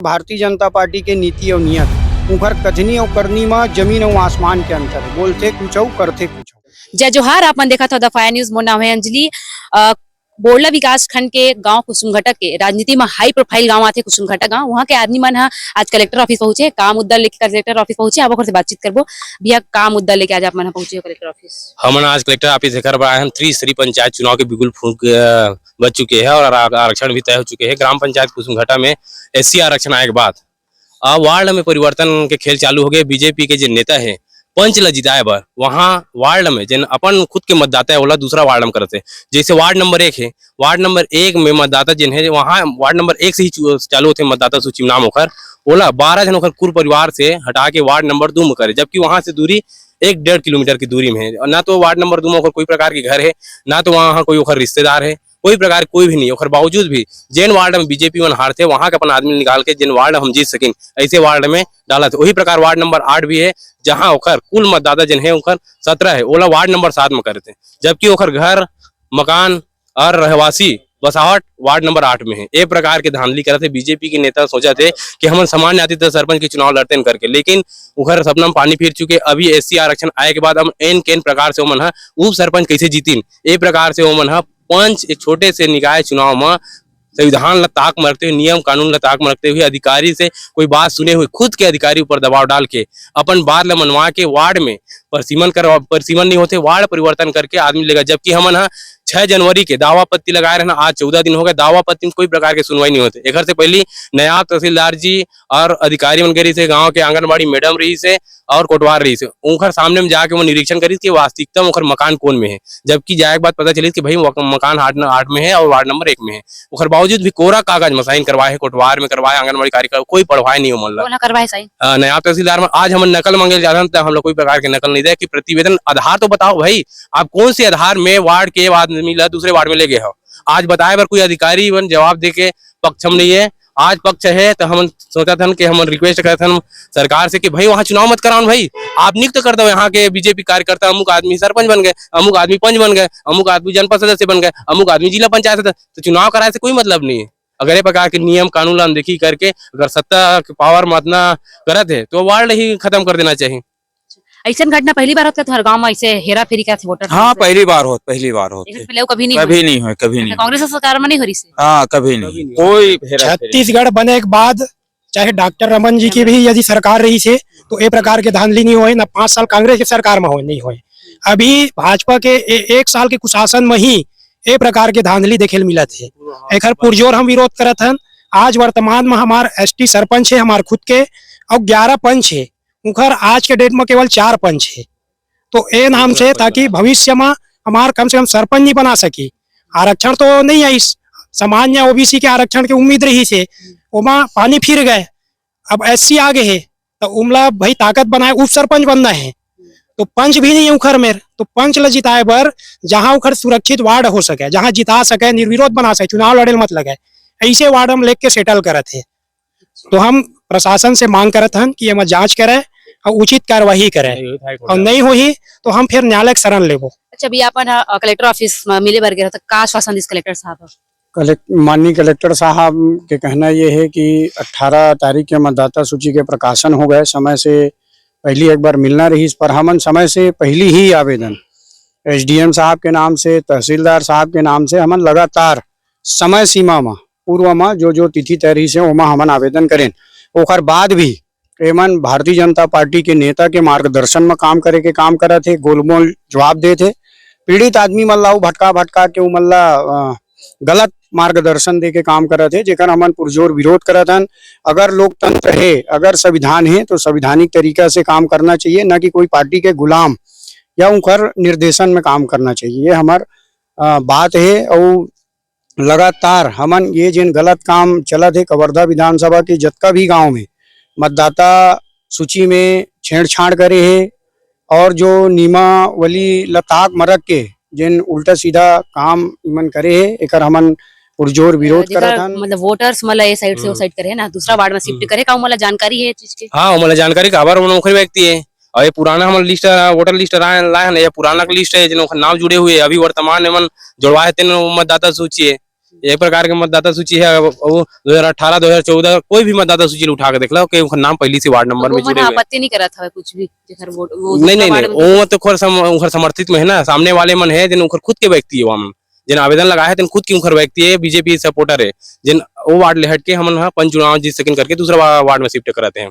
Bharatiya Janata party के नीति और नियत उखर कथनी और करनी में जमीन और आसमान के अंतर है। बोलते कुछ और करते कुछ और। जय जोहार। आपने देखा था द फायर न्यूज। मोर नाम है अंजलि। बोरला विकास खंड के गांव कुसुमघटा के राजनीति में हाई प्रोफाइल गांव आते कुसुमघटा गांव। वहां के आदमी मन आज कलेक्टर ऑफिस पहुंचे, काम मुद्दा लेके कलेक्टर ऑफिस पहुंचे। आप से बातचीत करबो भैया, काम मुद्दा लेके आज आप मन पहुंचे कलेक्टर ऑफिस। हम आज कलेक्टर ऑफिस देकर हम त्रिस्तरीय पंचायत चुनाव के बिल्कुल फूंक बच चुके हैं और आरक्षण भी तय हो चुके हैं। ग्राम पंचायत कुसुमघटा में SC आरक्षण आए के बाद अब वार्ड में परिवर्तन के खेल चालू हो गए। बीजेपी के जो नेता है पंच ल जिताए बर वहाँ वार्ड में जिन अपन खुद के मतदाता है ओला दूसरा वार्ड में करते। जैसे वार्ड नंबर 1 है, वार्ड नंबर 1 में मतदाता जिन है वहाँ वार्ड नंबर 1 से ही चालू होते मतदाता सूची में नाम होकर ओला 12 जन होकर कुल परिवार से हटा के वार्ड नंबर 2 में करे, जबकि वहाँ से दूरी 1-1.5 किलोमीटर की दूरी में है। ना तो वार्ड नंबर 2 में कोई प्रकार के घर है, ना तो वहाँ कोई रिश्तेदार है, कोई प्रकार कोई भी नहीं। और बावजूद भी जिन वार्ड में बीजेपी मन हारते वहां के अपन आदमी निकाल के जिन वार्ड हम जीत सकें ऐसे वार्ड में डाला थे। वही प्रकार वार्ड नंबर 8 भी है, जहां ओखर कुल मतदाता जिन है ओखर 17 है, ओला वार्ड नंबर 7 में करते, जबकि ओखर घर मकान और रहवासी बसावट वार्ड नंबर 8 में है। एक प्रकार के धांधली करते। बीजेपी के नेता सोचा थे कि हम सामान्य आती थे सरपंच के चुनाव लड़ते हैं करके, लेकिन उखर सपना में पानी फिर चुके। अभी SC आरक्षण आए के बाद हम एन केन प्रकार से ओमन उप सरपंच कैसे जीतीन, एक प्रकार से ओमन पंच एक छोटे से निकाय चुनाव में संविधान ल ताक मरते हुए, नियम कानून ल ताक मरते हुए, अधिकारी से कोई बात सुने हुए खुद के अधिकारी ऊपर दबाव डाल के अपन बात ल मनवा के वार्ड में परिसीमन नहीं होते, वार्ड परिवर्तन करके आदमी लेगा। जबकि हमन 6 जनवरी के दावा पत्ती लगाए रहना, आज 14 दिन हो गए, दावा पत्ती में कोई प्रकार के सुनवाई नहीं होते। एक से पहले नायब तहसीलदार जी और अधिकारी मन गरी से गांव के आंगनबाड़ी मैडम रही से और कोटवार रही से उनकर सामने में जाके वो निरीक्षण करी कि वास्तविकता में मकान कौन में है, जबकि जाए के बाद पता चली कि भाई मकान 8 में है और वार्ड नंबर 1 में है। उखर बावजूद भी कोरा कागज में साइन करवाए, कोटवार में करवाए, आंगनबाड़ी कार्यक्रम कोई पढ़वाए नहीं हो करवाए साइन। नायब तहसीलदार में आज हम नकल मांगे जाते हैं, हम लोग कोई प्रकार के नकल नहीं दे कि प्रतिवेदन आधार तो बताओ भाई, आप कौन से आधार में वार्ड के आदमी दूसरे वार्ड में ले गए हो। आज बताए पर कोई अधिकारी जवाब दे के पक्ष हम नहीं है। आज पक्ष है तो हम सोचा था कि हम रिक्वेस्ट करते हैं सरकार से कि भाई वहाँ चुनाव मत कराओ भाई, आप नियुक्त कर दो यहाँ के बीजेपी कार्यकर्ता। अमुक आदमी सरपंच बन गए, अमुक आदमी पंच बन गए, अमुक आदमी जनपद सदस्य बन गए, अमुक आदमी जिला पंचायत सदस्य, तो चुनाव कराए से कोई मतलब नहीं है। अगर ये प्रकार के नियम कानून अनदेखी करके अगर सत्ता के पावर में इतना करत है तो वार्ड ही खत्म कर देना चाहिए। ऐसा घटना पहली बार होता है गांव में ऐसे हेरा फेरी का वोटर? हाँ, पहली बार होते कभी नहीं हुए, कभी नहीं। कांग्रेस सरकार में नहीं हो रही। हाँ, कभी नहीं कोई। छत्तीसगढ़ बने के बाद चाहे डॉक्टर रमन जी की भी यदि सरकार रही से तो ए प्रकार के धांधली नहीं हुए, न 5 साल कांग्रेस की सरकार में हो नहीं हुए। अभी भाजपा के 1 साल के कुशासन में ही ए प्रकार के धांधली देखे मिला थे। एक पुरजोर हम विरोध करत हन। आज वर्तमान में हमार ST सरपंच है हमार खुद के और 11 पंच है, उखर आज के डेट में केवल 4 पंच है। तो ए नाम से ताकि भविष्य में हमार कम से कम सरपंच नहीं बना सकी। आरक्षण तो नहीं आई, सामान्य OBC के आरक्षण की उम्मीद रही से उमा पानी फिर गए। अब SC आगे है तो उमला भाई ताकत बनाए उप सरपंच बनना है, तो पंच भी नहीं है उखर में। तो पंच ल जिताए बर जहां उखर सुरक्षित वार्ड हो सके, जहां जिता सके, निर्विरोध बना सके, चुनाव लड़े मत लगे, ऐसे वार्ड हम लेके सेटल करत है। तो हम प्रशासन से मांग करत हन कि हम जांच करे और उचित कार्यवाही करे, और नहीं हुई तो हम फिर न्यायालय के शरण लेबो। अच्छा भैया, अपन कलेक्टर ऑफिस में मिले बर गए तो का आश्वासन दिस कलेक्टर साहब? माननीय कलेक्टर साहब के कहना ये है कि 18 तारीख के मतदाता सूची के प्रकाशन हो गए। समय से पहली एक बार मिलना रही, इस पर हमन समय से पहली ही आवेदन SDM साहब के नाम से, तहसीलदार साहब के नाम से हमन लगातार समय सीमा में पूर्व में जो तिथि तय रही से ओमा हमन आवेदन करें। ओकर बाद भी एमन भारतीय जनता पार्टी के नेता के मार्गदर्शन में काम करे के काम करत थे, गोलमोल जवाब दे थे। पीड़ित आदमी मल्ला भटका के मल्ला गलत मार्गदर्शन दे के काम करत है, जेकर हमन पुरजोर विरोध करत हन। अगर लोकतंत्र है, अगर संविधान है तो संवैधानिक तरीका से काम करना चाहिए, न कि कोई पार्टी के गुलाम या उनकर निर्देशन में काम करना चाहिए। ये हमार बात है। और लगातार हमन ये जिन गलत काम चलत है कवर्धा विधानसभा के जतका भी गांव में मतदाता सूची में छेड़छाड़ करे है और जो नियमावली लताक मरक के जिन उल्टा सीधा काम मन करे है, एकर हमन पुरजोर विरोध करत हन। मतलब वोटर्स मला ए साइड से वो साइड करे ना, दूसरा वार्ड में शिफ्ट करे का मला जानकारी है चीज के? हाँ, मला जानकारी का बार मुख्य व्यक्ति है और ये पुराना हम लिस्ट वोटर लिस्ट लाए, ये पुराना लिस्ट है जिन नाम जुड़े हुए अभी वर्तमान में जुड़वाए तेन मतदाता सूची है। एक प्रकार के मतदाता सूची है वो 2018 2014 कोई भी मतदाता सूची उठा के देख लो कि उनका नाम पहली से वार्ड नंबर में जुड़े हुए आपत्ति नहीं करा था कुछ भी जेकर वोट वो नहीं दूसरा नहीं वार्ड नहीं में- वो तो उनकर समर्थित में है ना, सामने वाले मन है जिन उनकर खुद के व्यक्ति है वहाँ जिन आवेदन लगा है खुद की उनकर व्यक्ति है, बीजेपी सपोर्टर है, जिन वो वार्ड ले हट के हम पंच चुनाव जीत सकिन करके दूसरा वार्ड में शिफ्ट कराते हैं।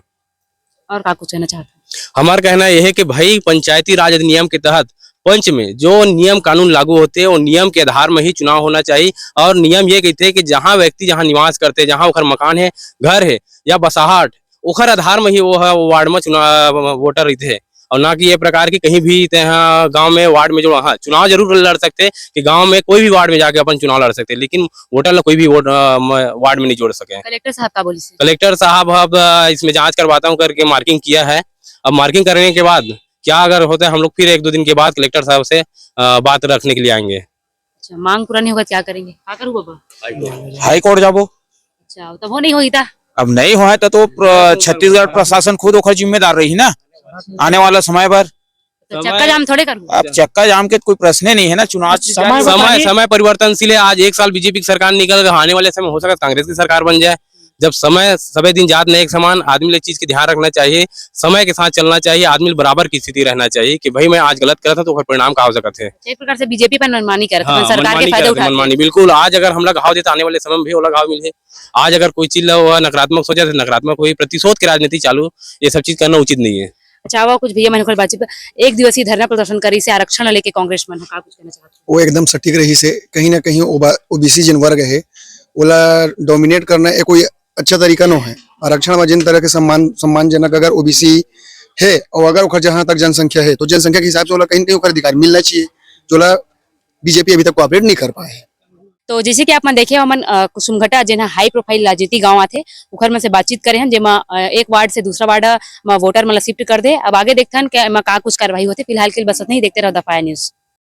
और का कुछ कहना चाहते हैं? हमारा कहना यह है कि भाई पंचायती राज अधिनियम के तहत पंच में जो नियम कानून लागू होते हैं वो नियम के आधार में ही चुनाव होना चाहिए। और नियम ये कहते हैं कि जहाँ व्यक्ति जहाँ निवास करते हैं, जहाँ ओखर मकान है, घर है या बसाहट, ओखर आधार में ही वो है वो वार्ड में चुनाव वोटर रहते हैं, और ना कि ये प्रकार की कहीं भी गांव में वार्ड में जो हाँ चुनाव जरूर लड़ सकते हैं कि गांव में कोई भी वार्ड में जाके अपन चुनाव लड़ सकते हैं, लेकिन वोटर ला कोई भी वार्ड में नहीं जोड़ सके। कलेक्टर साहब का बोली से कलेक्टर साहब अब इसमें जांच करवाता हूँ करके मार्किंग किया है। अब मार्किंग करने के बाद क्या अगर होता है हम लोग फिर 1-2 दिन के बाद कलेक्टर साहब से बात रखने के लिए आएंगे। अच्छा, मांग पूरा नहीं होगा क्या करेंगे? क्या करूँ बाबा? हाई कोर्ट जाबो। अच्छा, तब वो नहीं होगी था। अब नहीं हुआ है तो छत्तीसगढ़ प्रशासन खुद ओखर जिम्मेदार रही ना आने वाला समय पर। तो चक्का जाम थोड़े करूँ। अब चक्का जाम के कोई प्रश्न ही नहीं है ना, चुनाव समय परिवर्तनशील है। आज एक साल बीजेपी की सरकार निकल गई, आने वाले समय हो सकता है कांग्रेस की सरकार बन जाए। जब समय सभी दिन जात नहीं एक समान, आदमी ले चीज की ध्यान रखना चाहिए, समय के साथ चलना चाहिए, आदमी बराबर की स्थिति रहना चाहिए कि भाई मैं आज गलत करा था तो परिणाम का हो सकता है। एक प्रकार से बीजेपी पर मनमानी कर रहा हाँ, है, सरकार के मनमानी फायदे करते, उठाते मनमानी हैं। बिल्कुल। आज अगर हम लोग घाव देते आने वाले समय में भी वो लोग घाव मिले। आज अगर कोई चीज नकारात्मक सोचा तो नकारात्मक हुई, प्रतिशोध की राजनीति चालू, ये सब चीज करना उचित नहीं है। अच्छा, वो कुछ भैया मैंने बातचीत एक दिवसीय धरना प्रदर्शन करी से आरक्षण लेके कांग्रेस में का कुछ कहना चाहते हैं? वो एकदम सटीक रही से कहीं ना कहीं ओबीसी जिन वर्ग है ओला डोमिनेट करना एक कोई अच्छा तरीका नो है। आरक्षण में जिन तरह के सम्मानजनक अगर ओबीसी है और अगर ओकर जहां तक जनसंख्या है तो जनसंख्या के हिसाब से ओला कहीं ना कहीं ओकर अधिकार मिलना चाहिए, जो बीजेपी अभी तक कोऑपरेट नहीं कर पाए है। तो जैसे कि आपने देखे हमन कुसुमघटा जेना हाई प्रोफाइल राजनीति गांव आथे उखर में से बातचीत करे हैं जेमा एक वार्ड से दूसरा वार्ड में वोटर मतलब शिफ्ट कर दे। अब आगे देखते हैं कि का कुछ कार्रवाई होती। फिलहाल के लिए बस नहीं, देखते रहो द फायर न्यूज।